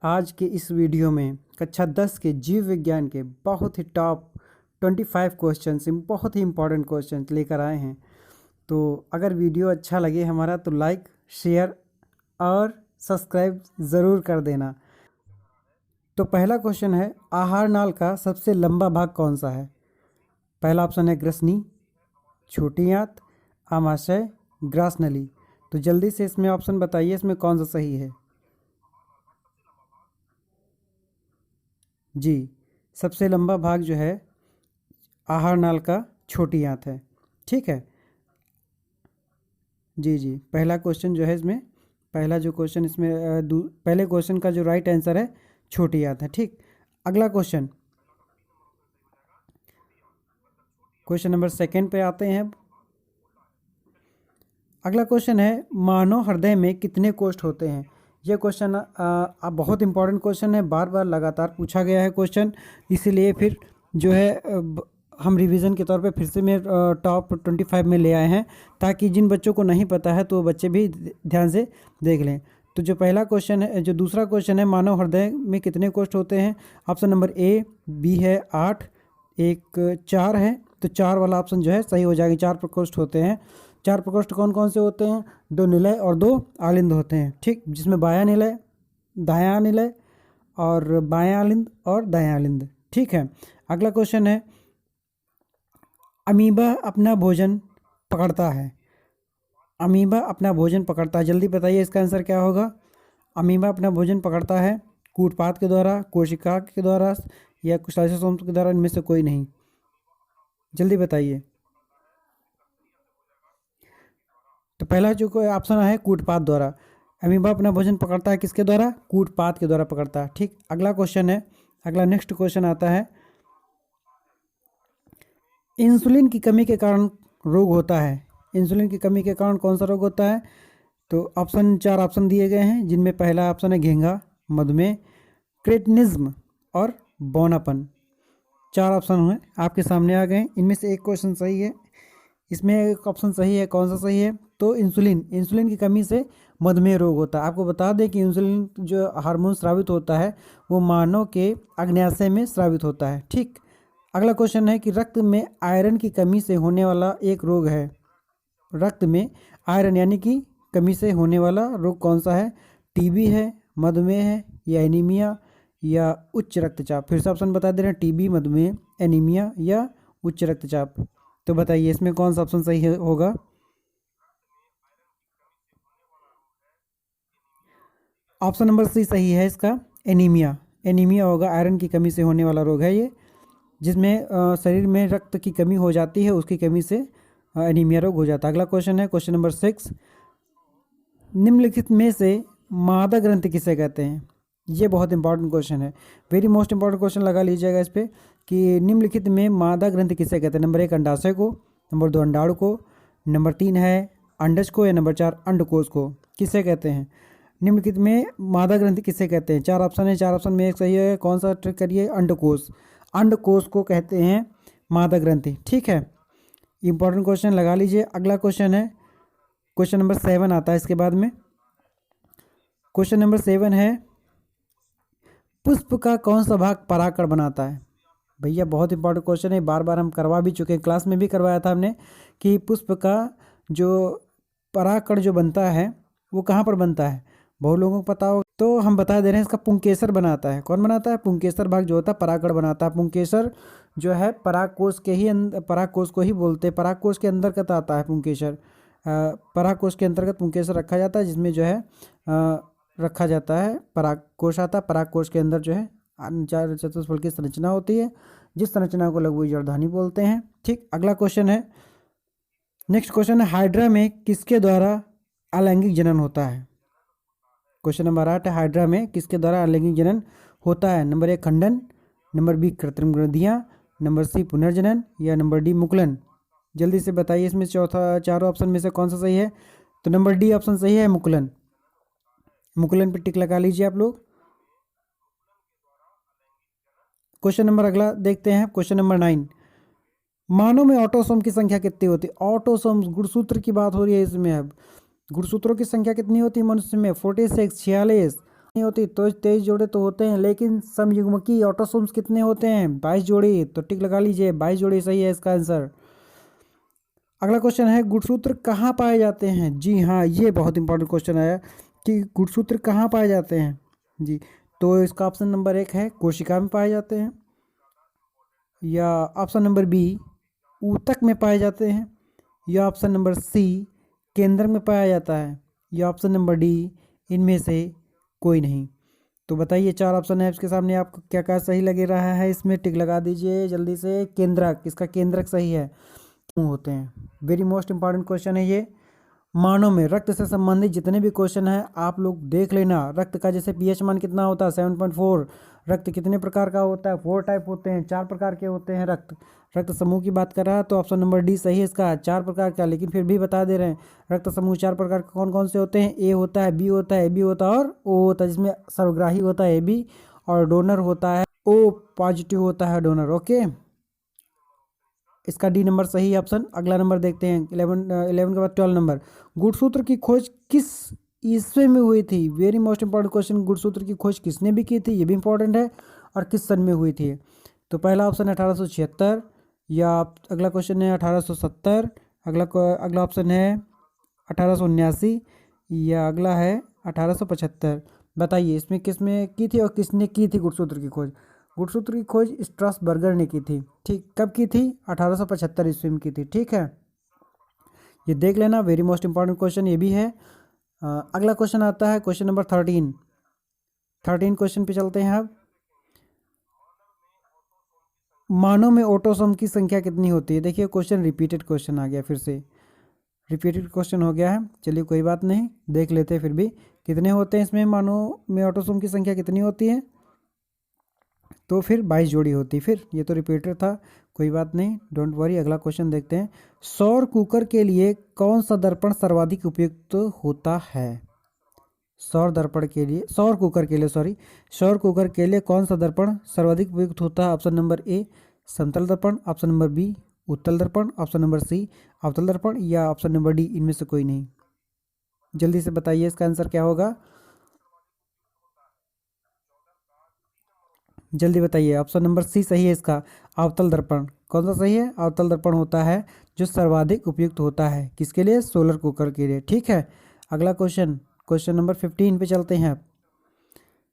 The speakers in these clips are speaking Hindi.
आज के इस वीडियो में कक्षा 10 के जीव विज्ञान के बहुत ही टॉप 25 क्वेश्चन बहुत ही इंपॉर्टेंट क्वेश्चन लेकर आए हैं। तो अगर वीडियो अच्छा लगे हमारा तो लाइक, शेयर और सब्सक्राइब ज़रूर कर देना। तो पहला क्वेश्चन है, आहार नाल का सबसे लंबा भाग कौन सा है? पहला ऑप्शन है ग्रसनी, छोटी आंत, आमाशय, ग्रास नली। तो जल्दी से इसमें ऑप्शन बताइए, इसमें कौन सा सही है? जी, सबसे लंबा भाग जो है आहार नाल का छोटी आंत है। ठीक है जी, पहला क्वेश्चन जो है इसमें, पहला जो क्वेश्चन इसमें पहले क्वेश्चन का जो राइट आंसर है छोटी आंत है। ठीक, अगला क्वेश्चन नंबर 2 पे आते हैं। अगला क्वेश्चन है, मानव हृदय में कितने कोष्ठ होते हैं? यह क्वेश्चन बहुत इंपॉर्टेंट क्वेश्चन है, बार बार लगातार पूछा गया है क्वेश्चन, इसीलिए फिर जो है हम रिवीजन के तौर पे फिर से मैं टॉप 25 में ले आए हैं, ताकि जिन बच्चों को नहीं पता है तो वो बच्चे भी ध्यान से देख लें। तो जो पहला क्वेश्चन है, जो दूसरा क्वेश्चन है, मानव हृदय में कितने कोष्ठ होते हैं? ऑप्शन नंबर ए बी है 8, एक 4 है, तो 4 वाला ऑप्शन जो है सही हो जाएगा। 4 प्रकोष्ठ होते हैं। 4 प्रकोष्ठ कौन कौन से होते हैं? 2 निलय और 2 आलिंद होते हैं। ठीक, जिसमें बायां निलय, दायां निलय और बायां आलिंद और दायां आलिंद। ठीक है, अगला क्वेश्चन है, अमीबा अपना भोजन पकड़ता है। अमीबा अपना भोजन पकड़ता है, जल्दी बताइए इसका आंसर क्या होगा? अमीबा अपना भोजन पकड़ता है कूटपाद के द्वारा, कोशिका के द्वारा या कुछ लाइसोसोम के द्वारा, इनमें से कोई नहीं। जल्दी बताइए। तो पहला जो कोई ऑप्शन है कूटपाद द्वारा। अमीबा अपना भोजन पकड़ता है किसके द्वारा? कूटपाद के द्वारा पकड़ता है। ठीक, अगला क्वेश्चन है, अगला नेक्स्ट क्वेश्चन आता है, इंसुलिन की कमी के कारण रोग होता है। इंसुलिन की कमी के कारण कौन सा रोग होता है? तो ऑप्शन 4 ऑप्शन दिए गए हैं, जिनमें पहला ऑप्शन है घेंघा, मधुमेह, क्रेटिनिज्म और बौनापन। 4 ऑप्शन हैं आपके सामने आ गए, इनमें से एक क्वेश्चन सही है। इसमें एक ऑप्शन सही है, कौन सा सही है? तो इंसुलिन की कमी से मधुमेह रोग होता है। आपको बता दें कि इंसुलिन जो हार्मोन स्रावित होता है वो मानव के अग्न्याशय में स्रावित होता है। ठीक, अगला क्वेश्चन है कि रक्त में आयरन की कमी से होने वाला एक रोग है। रक्त में आयरन यानी कि कमी से होने वाला रोग कौन सा है? टीबी है, मधुमेह है या एनीमिया या उच्च रक्तचाप? फिर से ऑप्शन बता दे रहे हैं, टीबी, मधुमेह, एनीमिया या उच्च रक्तचाप। तो बताइए इसमें कौन सा ऑप्शन सही होगा? ऑप्शन नंबर सी सही है इसका, एनीमिया। एनीमिया होगा, आयरन की कमी से होने वाला रोग है ये, जिसमें शरीर में रक्त की कमी हो जाती है, उसकी कमी से एनीमिया रोग हो जाता है। अगला क्वेश्चन है क्वेश्चन नंबर 6, निम्नलिखित में से मादा ग्रंथि किसे कहते हैं? ये बहुत इंपॉर्टेंट क्वेश्चन है, वेरी मोस्ट इंपॉर्टेंट क्वेश्चन लगा लीजिएगा इस पर, कि निम्नलिखित में मादा ग्रंथि किसे कहते हैं? नंबर 1 अंडाशय को, नंबर 2 अंडाणु को, नंबर 3 है अंडज को, या नंबर 4 अंडकोश को। किसे कहते हैं निम्नलिखित में मादा ग्रंथि किसे कहते हैं? 4 ऑप्शन है, 4 ऑप्शन में एक सही है, कौन सा ट्रिक करिए? अंडकोश। अंडकोश को कहते हैं मादा ग्रंथि। ठीक है, इंपॉर्टेंट क्वेश्चन लगा लीजिए। अगला क्वेश्चन है क्वेश्चन नंबर 7 आता है इसके बाद में। क्वेश्चन नंबर 7 है, पुष्प का कौन सा भाग परागकण बनाता है? भैया बहुत इंपॉर्टेंट क्वेश्चन है, बार बार हम करवा भी चुके हैं, क्लास में भी करवाया था हमने, कि पुष्प का जो परागकण जो बनता है वो कहाँ पर बनता है? बहुत लोगों को पता हो, तो हम बता दे रहे हैं, इसका पुंकेसर बनाता है। कौन बनाता है? पुंकेसर भाग जो होता है परागकण बनाता है। पुंकेसर जो है परागकोश के ही परागकोश को ही बोलते हैं, परागकोश के अंतर्गत आता है पुंकेसर। परागकोश के अंतर्गत पुंकेसर रखा जाता है, जिसमें जो है रखा जाता है परागकोश आता है। परागकोश के अंदर जो है चार चतुष्फल की संरचना होती है, जिस संरचना को लघु जड़धानी बोलते हैं। ठीक, अगला क्वेश्चन है, नेक्स्ट क्वेश्चन है, हाइड्रा में किसके द्वारा अलैंगिक जनन होता है? क्वेश्चन नंबर 8 है, हाइड्रा में किसके द्वारा अलैंगिक जनन होता है? नंबर 1 खंडन, नंबर बी कृत्रिम ग्रंथियाँ, नंबर सी पुनर्जनन या नंबर डी मुकुलन। जल्दी से बताइए इसमें चारों ऑप्शन में से कौन सा सही है? तो नंबर डी ऑप्शन सही है, मुकुलन। मुकुलन पर टिक लगा लीजिए आप लोग। क्वेश्चन नंबर अगला देखते हैं, क्वेश्चन नंबर 9, मानव में ऑटोसोम की संख्या कितनी होती है? ऑटोसोम गुणसूत्र की बात हो रही है इसमें। अब गुणसूत्रों की संख्या कितनी होती है मनुष्य में? 46, 46। नहीं होती तो 23 जोड़े तो होते हैं, लेकिन समयुग्मकी ऑटोसोम्स कितने होते हैं? 22 जोड़ी। तो टिक लगा लीजिए, 22 जोड़ी सही है इसका आंसर। अगला क्वेश्चन है, गुणसूत्र कहाँ पाए जाते हैं? जी हाँ, ये बहुत इंपॉर्टेंट क्वेश्चन आया कि गुणसूत्र कहाँ पाए जाते हैं। जी, तो इसका ऑप्शन नंबर 1 है कोशिका में पाए जाते हैं, या ऑप्शन नंबर बी ऊतक में पाए जाते हैं, या ऑप्शन नंबर सी केंद्र में पाया जाता है, या ऑप्शन नंबर डी इनमें से कोई नहीं। तो बताइए, 4 ऑप्शन है इसके सामने, आपको क्या क्या सही लगे रहा है? इसमें टिक लगा दीजिए जल्दी से। केंद्रक, इसका केंद्रक सही है। क्यों होते हैं? वेरी मोस्ट इंपॉर्टेंट क्वेश्चन है ये। मानव में रक्त से संबंधित जितने भी क्वेश्चन हैं आप लोग देख लेना। रक्त का जैसे पीएच मान कितना होता है? 7.4। रक्त कितने प्रकार का होता है? 4 टाइप होते हैं, 4 प्रकार के होते हैं रक्त। रक्त समूह की बात कर रहा है तो ऑप्शन नंबर डी सही है इसका, 4 प्रकार का। लेकिन फिर भी बता दे रहे हैं रक्त समूह 4 प्रकार के कौन कौन से होते हैं? ए होता है, बी होता है, ए बी होता है और ओ होता है, जिसमें सर्वग्राही होता है ए बी और डोनर होता है ओ पॉजिटिव होता है डोनर। ओके, इसका डी नंबर सही ऑप्शन। अगला नंबर देखते हैं, 11 के बाद 12 नंबर। गुणसूत्र की खोज किस ईस्वी में हुई थी? Very most important question. गुणसूत्र की खोज किसने भी की थी, ये भी इंपॉर्टेंट है, और किस सन में हुई थी? तो पहला ऑप्शन है 1876, या अगला क्वेश्चन है 1870, अगला ऑप्शन है 1879, या अगला है 1875। बताइए इसमें किसमें की थी और किसने की थी गुणसूत्र की खोज? गुणसूत्र की खोज स्ट्रासबर्गर ने की थी। ठीक, कब की थी? 1875 ईस्वी में की थी। ठीक है, ये देख लेना, वेरी मोस्ट इंपॉर्टेंट क्वेश्चन ये भी है। अगला क्वेश्चन आता है क्वेश्चन नंबर 13 क्वेश्चन पे चलते हैं अब। मानव में ऑटोसोम की संख्या कितनी होती है? देखिए क्वेश्चन रिपीटेड क्वेश्चन आ गया, फिर से रिपीटेड क्वेश्चन हो गया है। चलिए कोई बात नहीं, देख लेते हैं फिर भी कितने होते हैं इसमें। मानव में ऑटोसोम की संख्या कितनी होती है? तो फिर 22 जोड़ी होती। फिर ये तो रिपीटेड था, कोई बात नहीं, डोंट वरी। अगला क्वेश्चन देखते हैं। सौर कुकर के लिए कौन सा दर्पण सर्वाधिक उपयुक्त होता है? सौर कुकर के लिए सौर कुकर के लिए कौन सा दर्पण सर्वाधिक उपयुक्त होता है? ऑप्शन नंबर ए समतल दर्पण, ऑप्शन नंबर बी उत्तल दर्पण, ऑप्शन नंबर सी अवतल दर्पण, या ऑप्शन नंबर डी इनमें से कोई नहीं। जल्दी से बताइए इसका आंसर क्या होगा, जल्दी बताइए। ऑप्शन नंबर सी सही है इसका, अवतल दर्पण। कौन सा सही है? अवतल दर्पण होता है जो सर्वाधिक उपयुक्त होता है। किसके लिए? सोलर कुकर के लिए। ठीक है, अगला क्वेश्चन, क्वेश्चन नंबर 15 पे चलते हैं अब।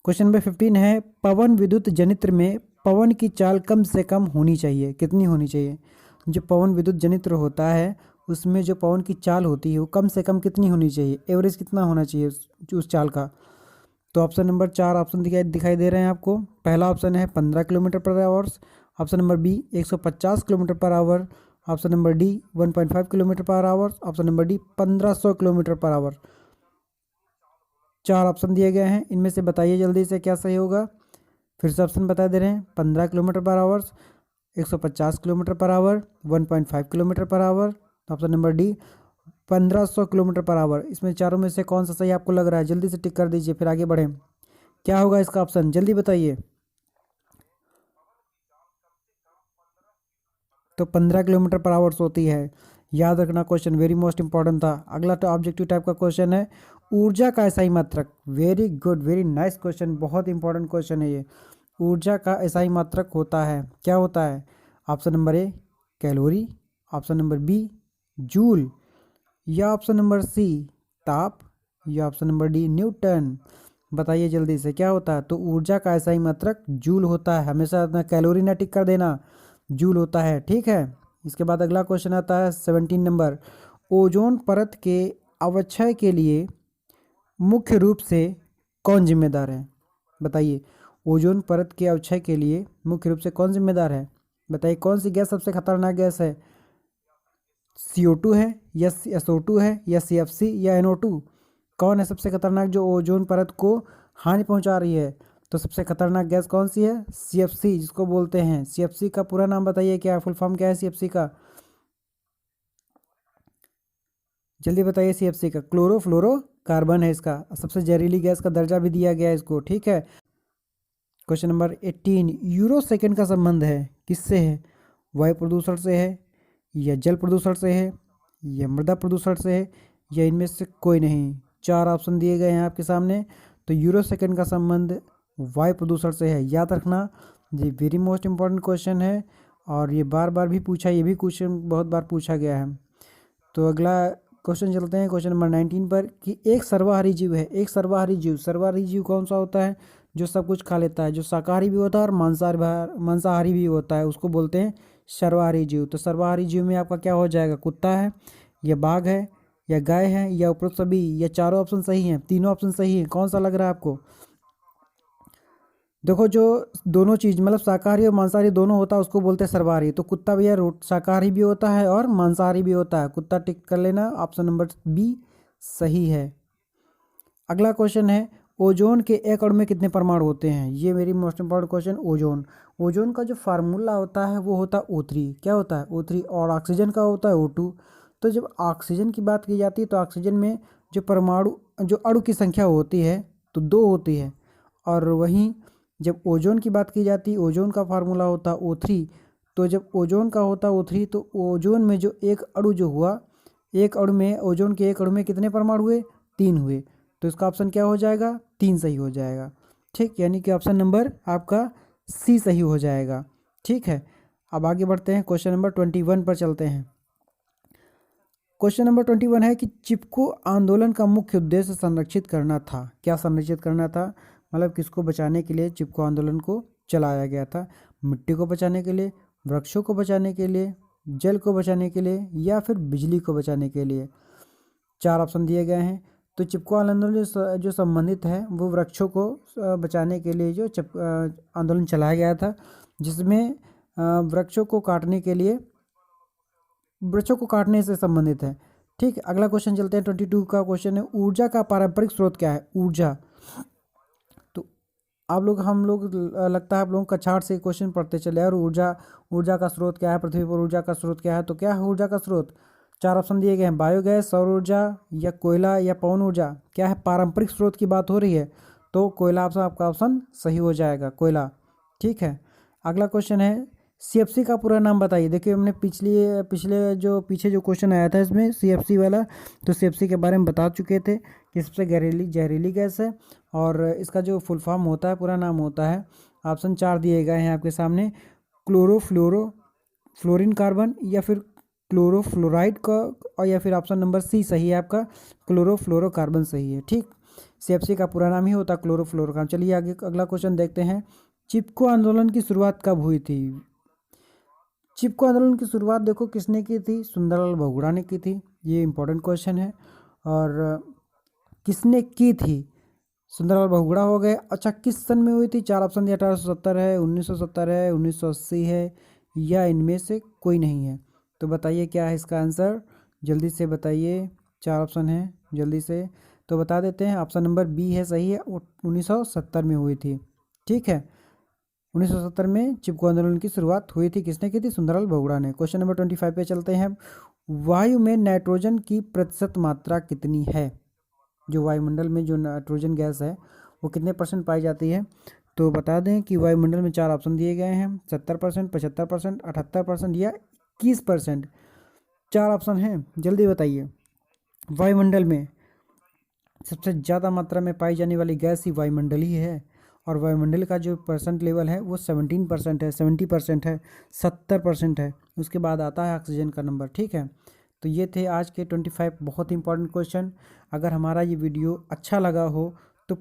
क्वेश्चन नंबर 15 है, पवन विद्युत जनित्र में पवन की चाल कम से कम होनी चाहिए। कितनी होनी चाहिए? जो पवन विद्युत जनित्र होता है उसमें जो पवन की चाल होती है वो कम से कम कितनी होनी चाहिए? एवरेज कितना होना चाहिए उस चाल का? तो ऑप्शन नंबर 4 ऑप्शन दिखाई दे रहे हैं आपको। पहला ऑप्शन है 15 kilometre per hours, option number B 150 kilometre per hour, option number D 1.5 kilometre per hour, option number D 1500 kilometre per hour. 4 option दिए गए हैं, इनमें से बताइए जल्दी से क्या सही होगा। फिर से ऑप्शन बता दे रहे हैं, 15 kilometre per hours, 150 kilometre per our, 1.5 kilometre per hour, option number D 1500 kilometre per our. इसमें चारों में से कौन सा सही आपको लग रहा है? जल्दी से टिक कर दीजिए, फिर आगे बढ़ें। क्या होगा इसका ऑप्शन, जल्दी बताइए। तो 15 किलोमीटर पर आवर्स होती है। याद रखना, क्वेश्चन वेरी मोस्ट इंपॉर्टेंट था। अगला तो ऑब्जेक्टिव टाइप का क्वेश्चन है, ऊर्जा का एसआई मात्रक। Very good, very nice question, बहुत इंपॉर्टेंट क्वेश्चन है ये। ऊर्जा का एसआई मात्रक होता है, क्या होता है? Option number A calorie, option number B joule, या ऑप्शन नंबर सी ताप, या ऑप्शन नंबर डी न्यूटन। बताइए जल्दी से क्या होता है? तो ऊर्जा का एसआई मात्रक जूल होता है। हमेशा अपना कैलोरी ना टिक कर देना, जूल होता है। ठीक है, इसके बाद अगला क्वेश्चन आता है 17 नंबर। ओजोन परत के अवक्षय के लिए मुख्य रूप से कौन जिम्मेदार है? बताइए, ओजोन परत के अवक्षय के लिए मुख्य रूप से कौन जिम्मेदार है? बताइए कौन सी गैस सबसे खतरनाक गैस है? CO2 है, या SO2 है, या CFC, या NO2? कौन है सबसे खतरनाक जो ओजोन परत को हानि पहुंचा रही है? तो सबसे खतरनाक गैस कौन सी है? CFC जिसको बोलते हैं। CFC का पूरा नाम बताइए, क्या फुल फॉर्म क्या है CFC का? जल्दी बताइए। CFC का क्लोरोफ्लोरोकार्बन है इसका, सबसे जहरीली गैस का दर्जा भी दिया गया है इसको। ठीक है, क्वेश्चन नंबर 18, यूरो सेकंड का संबंध है किससे है? वायु प्रदूषण से है, या जल प्रदूषण से है, या मृदा प्रदूषण से है, या इनमें से कोई नहीं। 4 ऑप्शन दिए गए हैं आपके सामने, तो यूरो सेकेंड का संबंध वायु प्रदूषण से है, याद रखना। ये वेरी मोस्ट इम्पॉर्टेंट क्वेश्चन है और ये बार बार भी पूछा, ये भी क्वेश्चन बहुत बार पूछा गया है। तो अगला क्वेश्चन चलते हैं क्वेश्चन नंबर 19 पर कि एक सर्वाहारी जीव है। एक सर्वाहारी जीव कौन सा होता है? जो सब कुछ खा लेता है, जो शाकाहारी भी होता है और मांसाहारी भी होता है, उसको बोलते हैं सर्वाहारी जीव। तो सर्वाहारी जीव में आपका क्या हो जाएगा? कुत्ता है या बाघ है या गाय है या उपरोक्त सभी, या चारों ऑप्शन सही हैं? तीनों ऑप्शन सही हैं, कौन सा लग रहा है आपको? देखो, जो दोनों चीज़ मतलब शाकाहारी और मांसाहारी दोनों होता है उसको बोलते हैं सर्वाहारी। तो कुत्ता भैया शाकाहारी भी होता है और मांसाहारी भी होता है। कुत्ता टिक कर लेना, ऑप्शन नंबर बी सही है। अगला क्वेश्चन है ओजोन के एक अणु में कितने परमाणु होते हैं? ये मेरी मोस्ट इंपॉर्टेंट क्वेश्चन। ओजोन का जो फार्मूला होता है वो होता है O3। क्या होता है? O3। और ऑक्सीजन का होता है O2। तो जब ऑक्सीजन की बात की जाती है तो ऑक्सीजन में जो परमाणु जो अणु की संख्या होती है तो 2 होती है। और वहीं जब ओजोन की बात की जाती है, ओजोन का फार्मूला होता है O3। तो जब ओजोन का होता है O3 तो ओजोन में जो एक अणु जो हुआ, एक अणु में ओजोन के एक अणु में कितने परमाणु हुए? 3 हुए। तो इसका ऑप्शन क्या हो जाएगा? 3 सही हो जाएगा। ठीक, यानी कि ऑप्शन नंबर आपका सी सही हो जाएगा। ठीक है, अब आगे बढ़ते हैं, क्वेश्चन नंबर 21 पर चलते हैं। क्वेश्चन नंबर 21 है कि चिपको आंदोलन का मुख्य उद्देश्य संरक्षित करना था। क्या संरक्षित करना था? मतलब किसको बचाने के लिए चिपको आंदोलन को चलाया गया था? मिट्टी को बचाने के लिए, वृक्षों को बचाने के लिए, जल को बचाने के लिए या फिर बिजली को बचाने के लिए? 4 ऑप्शन दिए गए हैं। तो चिपको आंदोलन जो संबंधित है वो वृक्षों को बचाने के लिए जो आंदोलन चलाया गया था, जिसमें वृक्षों को काटने के लिए, वृक्षों को काटने से संबंधित है। ठीक, अगला क्वेश्चन चलते हैं। 22 का क्वेश्चन है ऊर्जा का पारंपरिक स्रोत क्या है? ऊर्जा। तो हम लोग लगता है आप लोगों का चार्ट से क्वेश्चन पढ़ते चले और ऊर्जा का स्रोत क्या है? पृथ्वी पर ऊर्जा का स्रोत क्या है? तो क्या है ऊर्जा का स्रोत? 4 ऑप्शन दिए गए हैं, बायोगैस, सौर ऊर्जा या कोयला या पवन ऊर्जा। क्या है? पारंपरिक स्रोत की बात हो रही है तो कोयला ऑप्शन आपका ऑप्शन सही हो जाएगा, कोयला। ठीक है, अगला क्वेश्चन है CFC का पूरा नाम बताइए। देखिए, हमने पीछे जो क्वेश्चन आया था इसमें CFC वाला, तो CFC के बारे में बता चुके थे कि सबसे जहरीली गैस है और इसका जो फुल फॉर्म होता है, पूरा नाम होता है, ऑप्शन 4 दिए गए हैं आपके सामने, फ्लोरीन कार्बन या फिर क्लोरोफ्लोराइड का, और या फिर ऑप्शन नंबर सी सही है आपका, क्लोरोफ्लोरोकार्बन सही है। ठीक, CFC का पूरा नाम ही होता है क्लोरोफ्लोरोकार्बन। चलिए आगे अगला क्वेश्चन देखते हैं। चिपको आंदोलन की शुरुआत कब हुई थी? चिपको आंदोलन की शुरुआत देखो किसने की थी? सुंदरलाल बहुगुणा ने की थी। ये इंपॉर्टेंट क्वेश्चन है। और किसने की थी? सुंदरलाल बहुगुणा हो गए। अच्छा, किस सन में हुई थी? 4 ऑप्शन दिया, 1870 है, 1970 है, 1980 है या इनमें से कोई नहीं है। तो बताइए क्या है इसका आंसर? जल्दी से बताइए, 4 ऑप्शन है, जल्दी से तो बता देते हैं। ऑप्शन नंबर बी है सही है, 1970 में हुई थी। ठीक है, 1970 में चिपको आंदोलन की शुरुआत हुई थी। किसने की थी? सुंदरलाल बहुगुणा ने। क्वेश्चन नंबर 25 पे चलते हैं। वायु में नाइट्रोजन की प्रतिशत मात्रा कितनी है? जो वायुमंडल में जो नाइट्रोजन गैस है वो कितने % पाई जाती है? तो बता दें कि वायुमंडल में 4 ऑप्शन दिए गए हैं, 70%, 75%, 78% या 21%। 4 ऑप्शन हैं, जल्दी बताइए। वायुमंडल में सबसे ज़्यादा मात्रा में पाई जाने वाली गैस ही वायुमंडल ही है और वायुमंडल का जो परसेंट लेवल है वो 17% है, 70% है, 70% है। उसके बाद आता है ऑक्सीजन का नंबर। ठीक है, तो ये थे आज के 25 बहुत इंपॉर्टेंट क्वेश्चन। अगर हमारा ये वीडियो अच्छा लगा हो